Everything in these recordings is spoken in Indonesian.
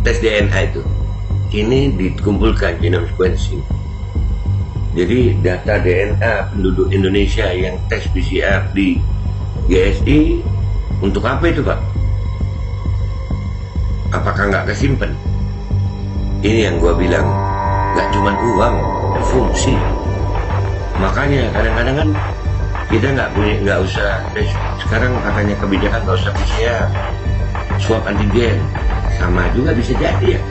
tes DNA itu. Ini dikumpulkan genome sequencing. Jadi data DNA penduduk Indonesia yang tes PCR di GSI untuk apa itu, Pak? Apakah nggak kesimpan? Ini yang gua bilang, nggak cuma uang, fungsi. Makanya kadang-kadang kan kita nggak usah tes. Sekarang katanya kebijakan nggak usah PCR, swab antigen, sama juga bisa jadi ya.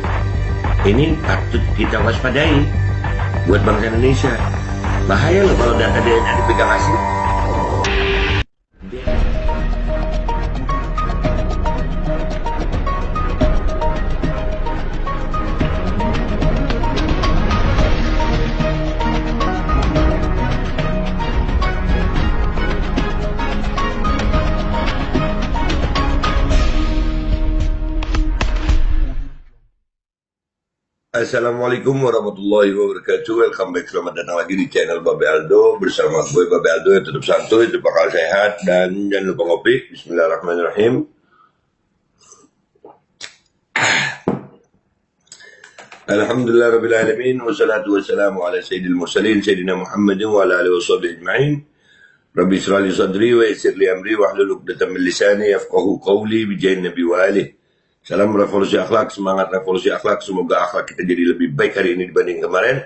Ini patut kita waspadai buat bangsa Indonesia. Bahaya loh kalau data DNA dipegang asing. Assalamualaikum warahmatullahi wabarakatuh. Welcome back, selamat datang lagi di channel Babe Aldo. Bersama gue Babe Aldo yang tetap santuy, tetap bakal sehat. Dan jangan lupa ngopi. Bismillahirrahmanirrahim. Alhamdulillahirrahmanirrahim. Wassalatu wassalamu ala sayyidil mursalin Sayyidina Muhammadin wa ala alihi wa sahbihi ajma'in. Rabbi israh li sadri wa yassir li amri wahlul 'uqdatam min lisani yafqahu qawli bijahin nabi wa alihi. Salam revolusi akhlak, semangat revolusi akhlak. Semoga akhlak kita jadi lebih baik hari ini dibanding kemarin.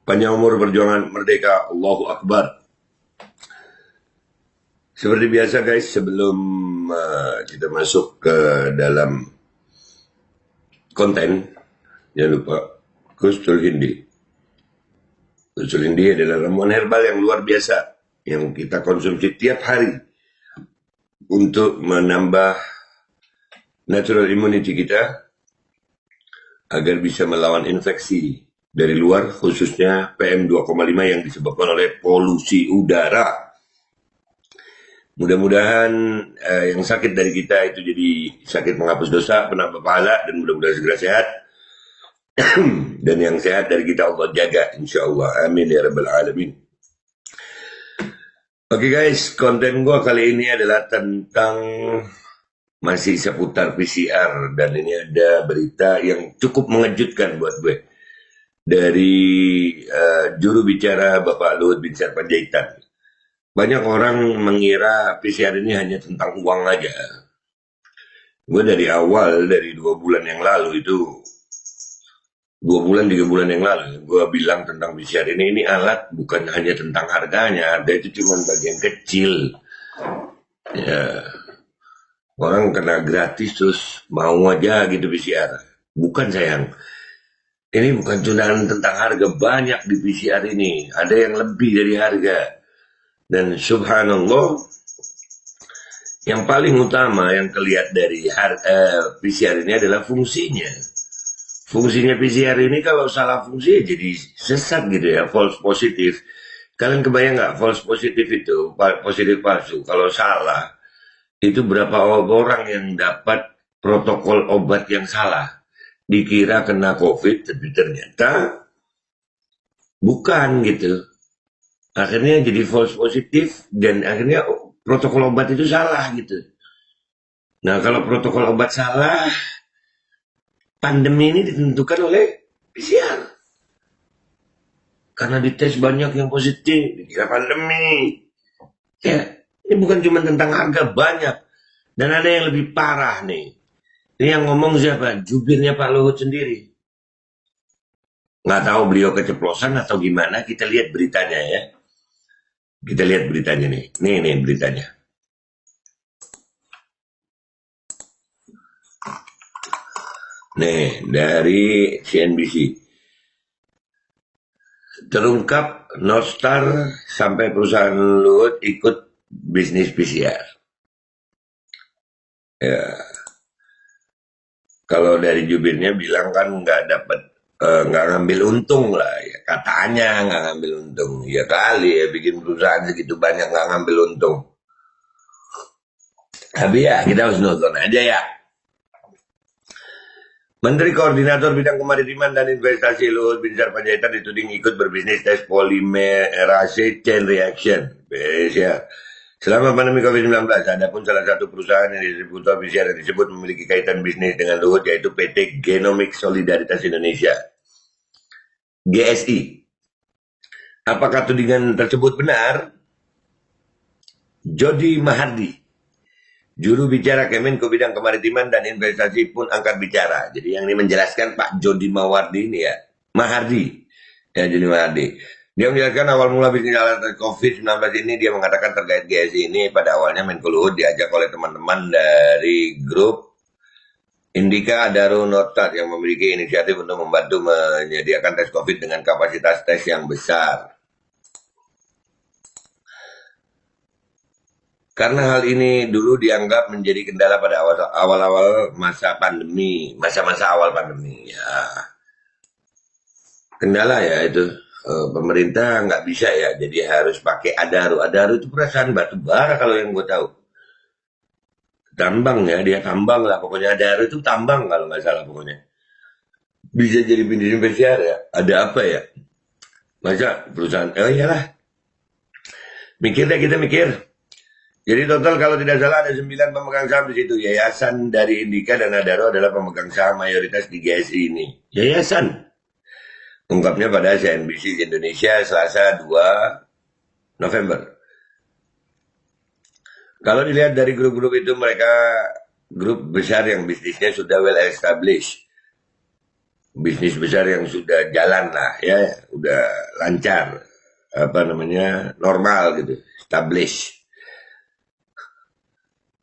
Panjang umur, perjuangan merdeka. Allahu Akbar. Seperti biasa guys, sebelum kita masuk ke dalam konten, jangan lupa Kustul Hindi. Kustul Hindi adalah ramuan herbal yang luar biasa yang kita konsumsi tiap hari untuk menambah natural immunity kita agar bisa melawan infeksi dari luar, khususnya PM2,5 yang disebabkan oleh polusi udara. Mudah-mudahan yang sakit dari kita itu jadi sakit menghapus dosa, penambah pahala, dan mudah-mudahan segera sehat. Dan yang sehat dari kita Allah jaga, insya Allah. Amin ya rabbal alamin. Oke guys, konten gua kali ini adalah tentang masih seputar PCR, dan ini ada berita yang cukup mengejutkan buat gue dari juru bicara Bapak Luhut Binsar Panjaitan. Banyak orang mengira PCR ini hanya tentang uang aja. Gue dari awal, dari 2 bulan yang lalu itu, 2 bulan 3 bulan yang lalu, gue bilang tentang PCR ini alat bukan hanya tentang harganya. Harga itu cuma bagian kecil ya. Orang kena gratis terus mau aja gitu PCR. Bukan sayang. Ini bukan cuma tentang harga, banyak di PCR ini. Ada yang lebih dari harga. Dan subhanallah, yang paling utama yang kelihatan dari PCR ini adalah fungsinya. Fungsinya PCR ini kalau salah fungsi jadi sesat gitu ya, false positif. Kalian kebayang nggak false positif itu, positif palsu? Kalau salah, itu berapa orang yang dapat protokol obat yang salah, dikira kena COVID tapi ternyata bukan gitu. Akhirnya jadi false positif dan akhirnya protokol obat itu salah gitu. Nah, kalau protokol obat salah, pandemi ini ditentukan oleh PCR. Karena dites banyak yang positif, dikira pandemi. Ya, ini bukan cuma tentang harga, banyak. Dan ada yang lebih parah nih. Ini yang ngomong siapa? Jubirnya Pak Luhut sendiri. Nggak tahu beliau keceplosan atau gimana. Kita lihat beritanya ya. Kita lihat beritanya nih. Nih beritanya. Nih, dari CNBC. Terungkap North Star sampai perusahaan Luhut ikut bisnis PCR. Ya, kalau dari jubirnya bilang kan nggak ngambil untung lah, ya katanya nggak ngambil untung. Ya kali ya bikin perusahaan segitu banyak nggak ngambil untung. Tapi ya kita harus nonton aja ya. Menteri Koordinator Bidang Kemaritiman dan Investasi Luhut Binsar Panjaitan dituding ikut berbisnis tes polimerase chain reaction. Ya. Selama pandemi COVID-19, ada pun salah satu perusahaan yang distributor PCR yang disebut memiliki kaitan bisnis dengan Luhut, yaitu PT Genomics Solidaritas Indonesia, GSI. Apakah tudingan tersebut benar? Jody Mahardi, juru bicara Kemenko Bidang Kemaritiman dan Investasi pun angkat bicara. Jadi yang ini menjelaskan Pak Jody Mahardi ini ya, Mahardi, ya Jody Mahardi. Dia menjelaskan awal mula bisnis alat COVID-19 ini, dia mengatakan terkait GSI ini pada awalnya Menko Luhut diajak oleh teman-teman dari grup Indika Adaro Notat yang memiliki inisiatif untuk membantu menyediakan tes COVID dengan kapasitas tes yang besar. Karena hal ini dulu dianggap menjadi kendala pada awal-awal masa pandemi, masa-masa awal pandemi. Ya, kendala ya itu. Pemerintah nggak bisa ya, jadi harus pakai Adaro. Adaro itu perasaan batu bara kalau yang gue tahu. Tambang ya, dia tambang lah. Pokoknya Adaro itu tambang kalau nggak salah pokoknya. Bisa jadi bisnis PCR ya. Ada apa ya? Masa perusahaan, oh iyalah. Mikir deh kita mikir. Jadi total kalau tidak salah ada 9 pemegang saham di situ. Yayasan dari Indika dan Adaro adalah pemegang saham mayoritas di GSI ini. Yayasan. Ungkapnya pada CNBC Indonesia Selasa 2 November. Kalau dilihat dari grup-grup itu, mereka grup besar yang bisnisnya sudah well established. Bisnis besar yang sudah jalan lah ya, udah lancar, apa namanya, normal gitu, established.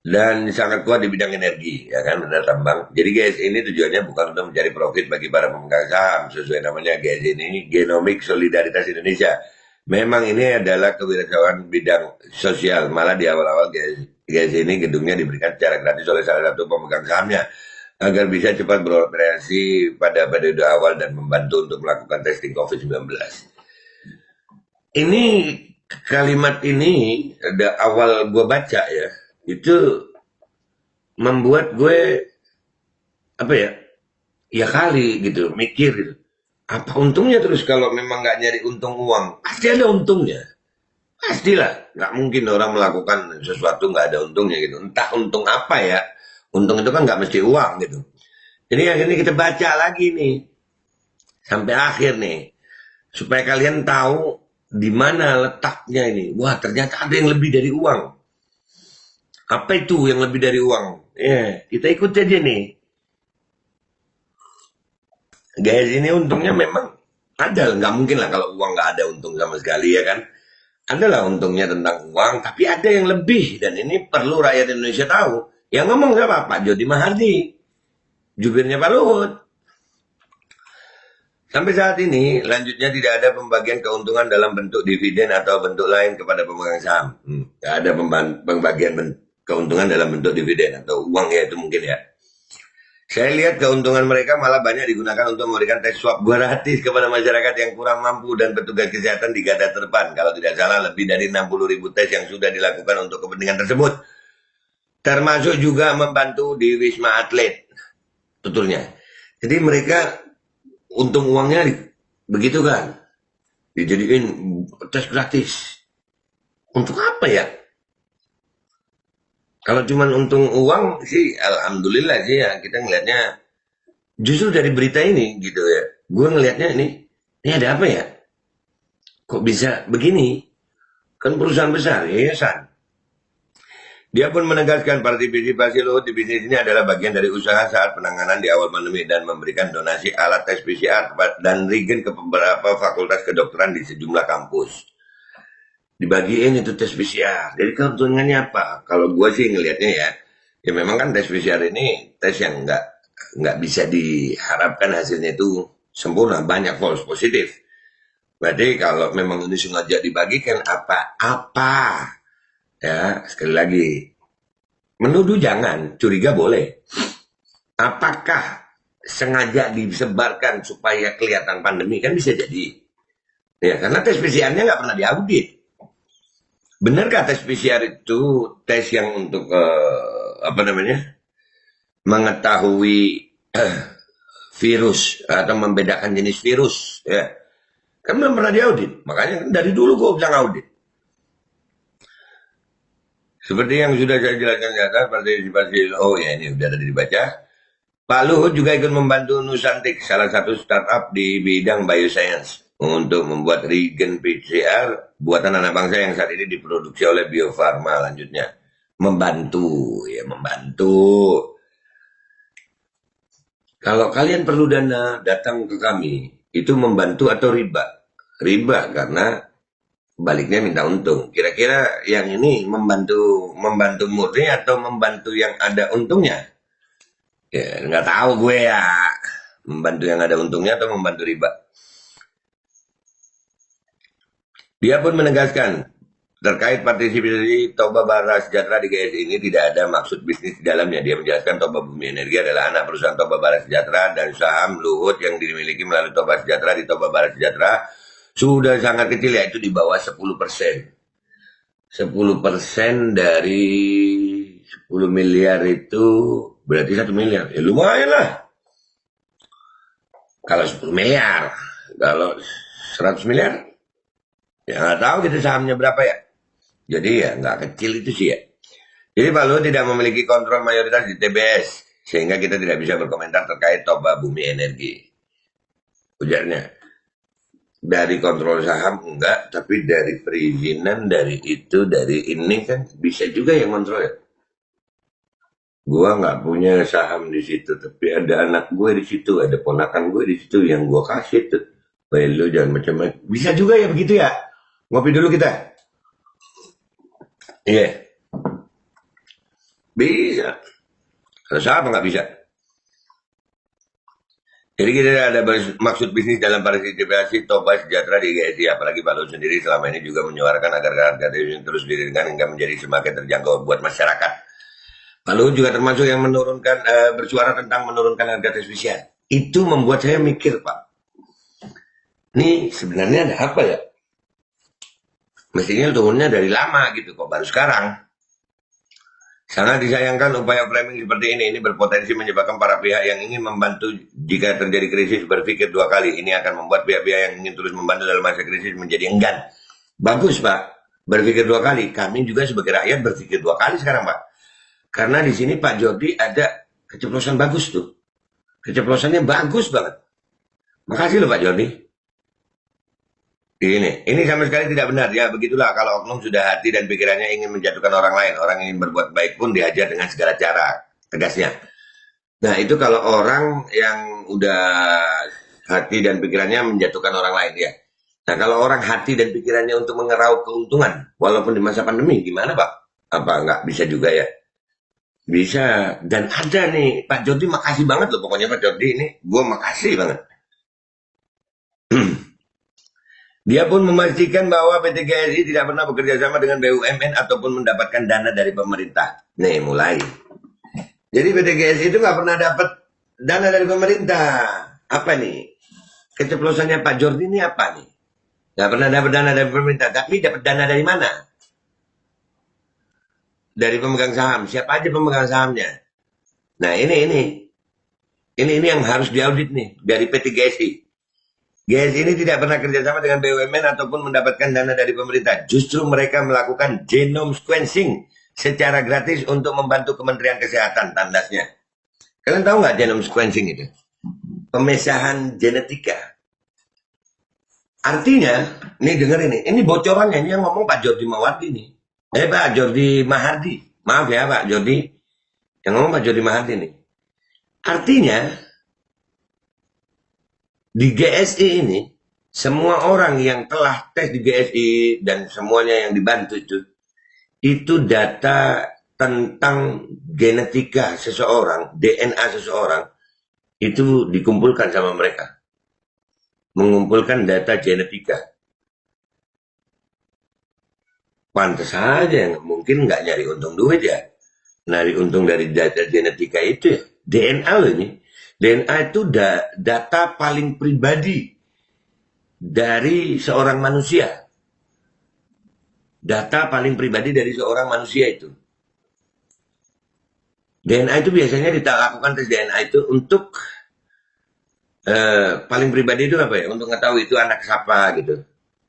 Dan sangat kuat di bidang energi, ya kan, benar tambang. Jadi GSI ini tujuannya bukan untuk mencari profit bagi para pemegang saham, sesuai namanya GSI ini Genomics Solidaritas Indonesia. Memang ini adalah kewirausahaan bidang sosial, malah di awal-awal GSI ini gedungnya diberikan secara gratis oleh salah satu pemegang sahamnya, agar bisa cepat beroperasi pada periode awal dan membantu untuk melakukan testing COVID-19. Ini kalimat ini, ada awal gue baca ya, itu membuat gue apa ya kali gitu mikir gitu, apa untungnya terus kalau memang nggak nyari untung uang, pasti ada untungnya, pastilah, nggak mungkin orang melakukan sesuatu nggak ada untungnya gitu, entah untung apa ya, untung itu kan nggak mesti uang gitu. Jadi akhirnya kita baca lagi nih sampai akhir nih supaya kalian tahu di mana letaknya ini. Wah, ternyata ada yang lebih dari uang. Apa itu yang lebih dari uang? Kita ikut aja nih. Guys, ini untungnya memang ada. Nggak mungkin lah kalau uang nggak ada untung sama sekali ya kan. Adalah untungnya tentang uang, tapi ada yang lebih. Dan ini perlu rakyat Indonesia tahu. Yang ngomong siapa? Pak Jody Mahardi. Jubirnya Pak Luhut. Sampai saat ini, lanjutnya tidak ada pembagian keuntungan dalam bentuk dividen atau bentuk lain kepada pemegang saham. Tidak ada pembagian keuntungan dalam bentuk dividen atau uang ya, itu mungkin ya. Saya lihat keuntungan mereka malah banyak digunakan untuk memberikan tes swab gratis kepada masyarakat yang kurang mampu dan petugas kesehatan di garda terdepan. Kalau tidak salah lebih dari 60.000 tes yang sudah dilakukan untuk kepentingan tersebut. Termasuk juga membantu di Wisma Atlet. Betulnya. Jadi mereka untung uangnya begitu kan. Dijadiin tes gratis. Untuk apa ya? Kalau cuma untung uang sih, alhamdulillah sih ya, kita ngelihatnya justru dari berita ini gitu ya. Gue ngelihatnya ini ada apa ya? Kok bisa begini? Kan perusahaan besar, yayasan. Dia pun menegaskan partisipasi Luhut di bisnis ini adalah bagian dari usaha saat penanganan di awal pandemi dan memberikan donasi alat tes PCR dan reagen ke beberapa fakultas kedokteran di sejumlah kampus. Dibagiin itu tes PCR. Jadi keuntungannya apa? Kalau gue sih ngelihatnya ya memang kan tes PCR ini tes yang nggak bisa diharapkan hasilnya itu sempurna, banyak false positif. Berarti kalau memang ini sengaja dibagikan apa ya, sekali lagi menuduh jangan, curiga boleh. Apakah sengaja disebarkan supaya kelihatan pandemi, kan bisa jadi ya, karena tes PCR-nya nggak pernah diaudit. Benarkah tes PCR itu tes yang untuk mengetahui virus atau membedakan jenis virus ya? Kan belum pernah diaudit, makanya dari dulu gue bilang audit. Seperti yang sudah saya jelaskan di atas, partisipasi, oh ya ini sudah tadi dibaca. Pak Luhut juga ikut membantu Nusantik, salah satu startup di bidang bioscience, untuk membuat regen PCR buatan anak bangsa yang saat ini diproduksi oleh Bio Farma. Lanjutnya, membantu, ya membantu. Kalau kalian perlu dana, datang ke kami. Itu membantu atau riba? Riba karena baliknya minta untung. Kira-kira yang ini membantu murni atau membantu yang ada untungnya? Ya, nggak tahu gue ya. Membantu yang ada untungnya atau membantu riba? Dia pun menegaskan, terkait partisipasi Toba Bara Sejahtera di GSI ini tidak ada maksud bisnis di dalamnya. Dia menjelaskan Toba Bumi Energi adalah anak perusahaan Toba Bara Sejahtera dan saham Luhut yang dimiliki melalui Toba Sejahtera di Toba Bara Sejahtera sudah sangat kecil, yaitu di bawah 10%. 10% dari 10 miliar itu berarti 1 miliar. Ya lumayan lah. Kalau 10 miliar, kalau 100 miliar, ya nggak tahu kita sahamnya berapa ya. Jadi ya nggak kecil itu sih ya. Jadi Pak Luhut tidak memiliki kontrol mayoritas di TBS, sehingga kita tidak bisa berkomentar terkait Toba Bumi Energi. Ujarnya. Dari kontrol saham enggak, tapi dari perizinan, dari itu, dari ini kan bisa juga yang kontrol ya. Gua nggak punya saham di situ, tapi ada anak gue di situ, ada ponakan gue di situ yang gua kasih tuh. Wah, lu jangan macam-macam. Bisa juga ya begitu ya. Ngopi dulu kita. Iya, yeah. Bisa. Kalau saham nggak bisa. Jadi kita ada maksud bisnis dalam partisipasi Toba Sejahtera di GSI, apalagi Pak Luhut sendiri selama ini juga menyuarakan agar harga ini terus didirikan hingga menjadi semakin terjangkau buat masyarakat. Pak Luhut juga termasuk yang menurunkan bersuara tentang menurunkan harga tes PCR. Itu membuat saya mikir, Pak. Ini sebenarnya ada apa ya? Mestinya turunnya dari lama gitu, kok baru sekarang. Sangat disayangkan upaya framing seperti ini berpotensi menyebabkan para pihak yang ingin membantu jika terjadi krisis berpikir dua kali. Ini akan membuat pihak-pihak yang ingin terus membantu dalam masa krisis menjadi enggan. Bagus Pak, berpikir dua kali. Kami juga sebagai rakyat berpikir dua kali sekarang Pak. Karena di sini Pak Jordi ada keceplosan bagus tuh. Keceplosannya bagus banget. Makasih loh Pak Jordi. Ini sama sekali tidak benar ya. Begitulah kalau oknum sudah hati dan pikirannya ingin menjatuhkan orang lain, orang ingin berbuat baik pun dihajar dengan segala cara, tegasnya. Nah itu kalau orang yang udah hati dan pikirannya menjatuhkan orang lain ya. Nah kalau orang hati dan pikirannya untuk mengeraup keuntungan walaupun di masa pandemi, gimana Pak? Apa nggak bisa juga ya? Bisa. Dan ada nih Pak Jordi, makasih banget loh pokoknya Pak Jordi ini, gue makasih banget. Dia pun memastikan bahwa PT GSI tidak pernah bekerja sama dengan BUMN ataupun mendapatkan dana dari pemerintah. Nih mulai. Jadi PT GSI itu nggak pernah dapat dana dari pemerintah. Apa nih? Keceplosannya Pak Jordi ini apa nih? Nggak pernah dapat dana dari pemerintah. Tapi dapat dana dari mana? Dari pemegang saham. Siapa aja pemegang sahamnya? Nah ini yang harus diaudit nih dari PT GSI. GSI ini tidak pernah kerjasama dengan BUMN ataupun mendapatkan dana dari pemerintah. Justru mereka melakukan genome sequencing secara gratis untuk membantu Kementerian Kesehatan, tandasnya. Kalian tahu nggak genome sequencing itu? Pemesahan genetika. Artinya, nih denger ini bocorannya, ini yang ngomong Pak Jordi Mawardi nih. Pak Jordi Mahardi. Maaf ya Pak Jordi. Yang ngomong Pak Jordi Mahardi nih. Artinya, di GSI ini, semua orang yang telah tes di GSI dan semuanya yang dibantu itu data tentang genetika seseorang, DNA seseorang, itu dikumpulkan sama mereka. Mengumpulkan data genetika. Pantes saja, mungkin nggak nyari untung duit ya. Nyari untung dari data genetika itu ya. DNA loh ini. DNA itu data paling pribadi dari seorang manusia. Data paling pribadi dari seorang manusia itu. DNA itu biasanya dilakukan tes DNA itu untuk paling pribadi itu apa ya? Untuk mengetahui itu anak siapa gitu.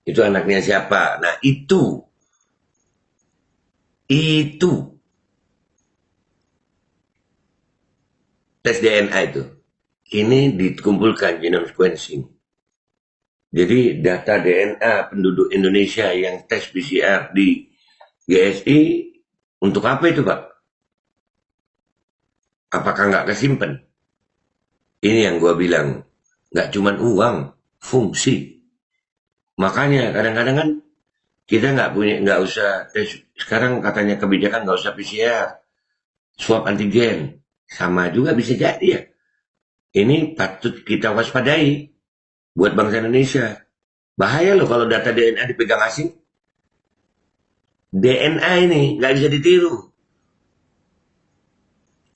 Itu anaknya siapa. Nah itu Itu tes DNA itu. Ini dikumpulkan genome sequencing. Jadi data DNA penduduk Indonesia yang tes PCR di GSI untuk apa itu, Pak? Apakah nggak kesimpan? Ini yang gue bilang, nggak cuma uang, fungsi. Makanya kadang-kadang kan kita nggak usah tes. Sekarang katanya kebijakan nggak usah PCR, swab antigen, sama juga bisa jadi ya. Ini patut kita waspadai buat bangsa Indonesia. Bahaya loh kalau data DNA dipegang asing. DNA ini nggak bisa ditiru,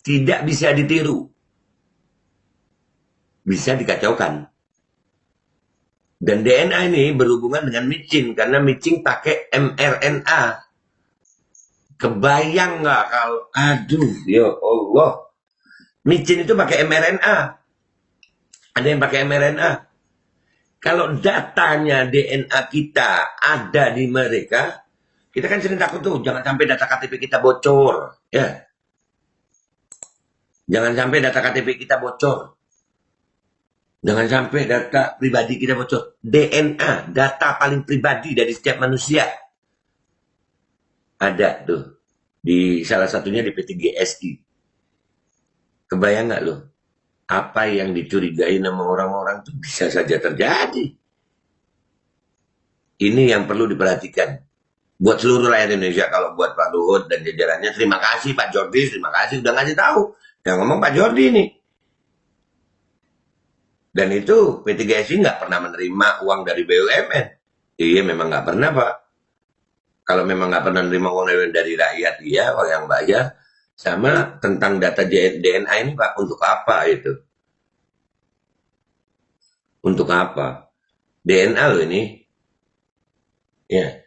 tidak bisa ditiru, bisa dikacaukan. Dan DNA ini berhubungan dengan micin, karena micin pakai mRNA. Kebayang nggak kalau, aduh, ya Allah, micin itu pakai mRNA. Ada yang pakai mRNA. Kalau datanya DNA kita ada di mereka, kita kan sering takut tuh, jangan sampai data KTP kita bocor, ya. Jangan sampai data KTP kita bocor. Jangan sampai data pribadi kita bocor. DNA, data paling pribadi dari setiap manusia. Ada tuh. Di salah satunya di PT-GSI. Kebayang nggak lo? Apa yang dicurigai nama orang-orang itu bisa saja terjadi. Ini yang perlu diperhatikan. Buat seluruh rakyat Indonesia, kalau buat Pak Luhut dan jajarannya, terima kasih Pak Jordi, terima kasih udah ngasih tahu. Yang ngomong Pak Jordi nih. Dan itu PT-GSI nggak pernah menerima uang dari BUMN. Iya memang nggak pernah, Pak. Kalau memang nggak pernah menerima uang dari rakyat, iya orang yang bayar. Sama tentang data DNA ini, Pak, untuk apa itu? Untuk apa? DNA loh ini. Ya.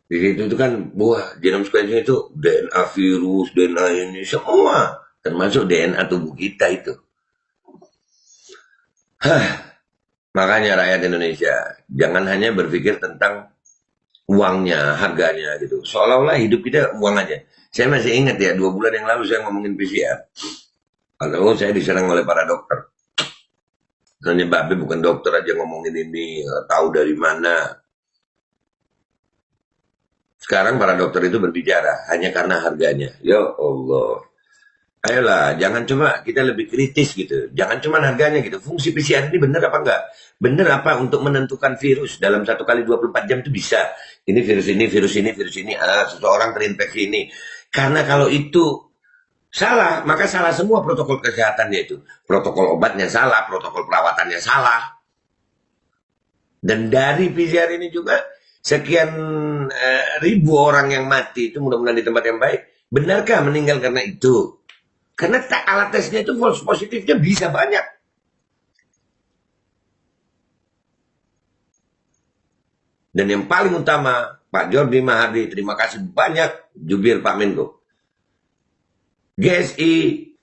Di situ itu kan, wah, genome sequencing itu DNA virus, DNA ini, semua. Termasuk DNA tubuh kita itu. Makanya rakyat Indonesia, jangan hanya berpikir tentang uangnya, harganya gitu. Seolah-olah hidup kita uang aja. Saya masih ingat ya, 2 bulan yang lalu saya ngomongin PCR. Kalau saya diserang oleh para dokter. Hanya Babe bukan dokter aja ngomongin ini, tahu dari mana. Sekarang para dokter itu berbicara hanya karena harganya. Ya Allah. Ayolah, jangan cuma kita lebih kritis gitu. Jangan cuma harganya gitu. Fungsi PCR ini benar apa enggak? Benar apa untuk menentukan virus dalam 1 kali 24 jam itu bisa. Ini virus ini, virus ini, virus ini. Seseorang terinfeksi ini. Karena kalau itu salah, maka salah semua protokol kesehatannya itu. Protokol obatnya salah, protokol perawatannya salah. Dan dari PCR ini juga sekian ribu orang yang mati itu mudah-mudahan di tempat yang baik. Benarkah meninggal karena itu? Karena alat tesnya itu false positifnya bisa banyak. Dan yang paling utama, Pak Jordi Mahardi, terima kasih banyak, jubir Pak Menko. GSI,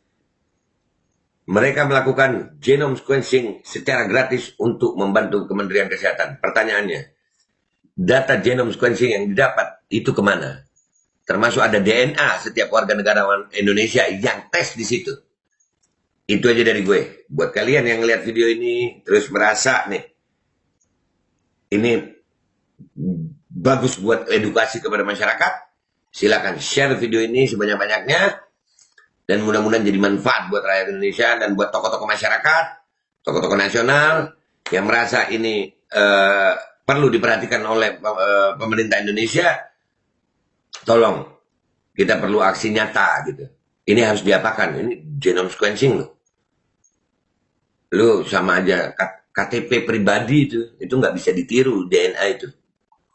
mereka melakukan genome sequencing secara gratis untuk membantu Kementerian Kesehatan. Pertanyaannya, data genome sequencing yang didapat itu kemana? Termasuk ada DNA setiap warga negara Indonesia yang tes di situ. Itu aja dari gue. Buat kalian yang lihat video ini terus merasa nih, ini bagus buat edukasi kepada masyarakat, silakan share video ini sebanyak-banyaknya. Dan mudah-mudahan jadi manfaat buat rakyat Indonesia dan buat tokoh-tokoh masyarakat, tokoh-tokoh nasional yang merasa ini perlu diperhatikan oleh pemerintah Indonesia. Tolong, kita perlu aksi nyata gitu. Ini harus diapakan? Ini genome sequencing loh. Lu sama aja KTP pribadi itu nggak bisa ditiru, DNA itu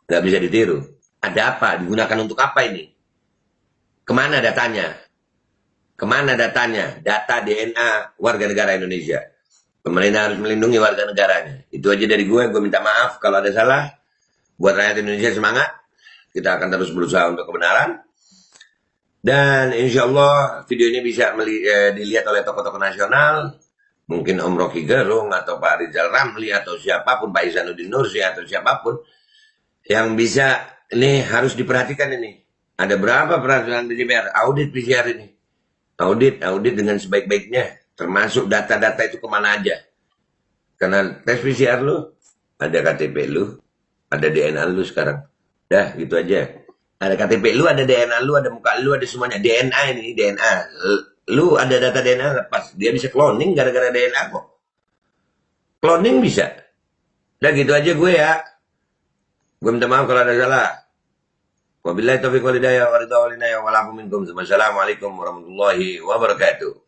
nggak bisa ditiru. Ada apa? Digunakan untuk apa ini? Kemana datanya? Kemana datanya? Data DNA warga negara Indonesia. Pemerintah harus melindungi warga negaranya. Itu aja dari gue minta maaf kalau ada salah. Buat rakyat Indonesia semangat. Kita akan terus berusaha untuk kebenaran. Dan insya Allah video ini bisa dilihat oleh tokoh-tokoh nasional. Mungkin Om Rocky Gerung atau Pak Rizal Ramli atau siapapun, Pak Ihsanuddin Nursi atau siapapun. Yang bisa ini harus diperhatikan ini. Ada berapa peraturan di DPR? Audit PCR ini. Audit dengan sebaik-baiknya. Termasuk data-data itu kemana aja. Karena tes PCR lu, ada KTP lu, ada DNA lu sekarang. Dah, gitu aja. Ada KTP lu, ada DNA lu, ada muka lu, ada semuanya. DNA ini, DNA. Lu ada data DNA lepas. Dia bisa cloning gara-gara DNA kok. Cloning bisa. Dah gitu aja gue ya. Gue minta maaf kalau ada salah. Wabillahi taufiq wal hidayah wa ridha wal inayah wa lakum minkum. Wassalamualaikum warahmatullahi wabarakatuh.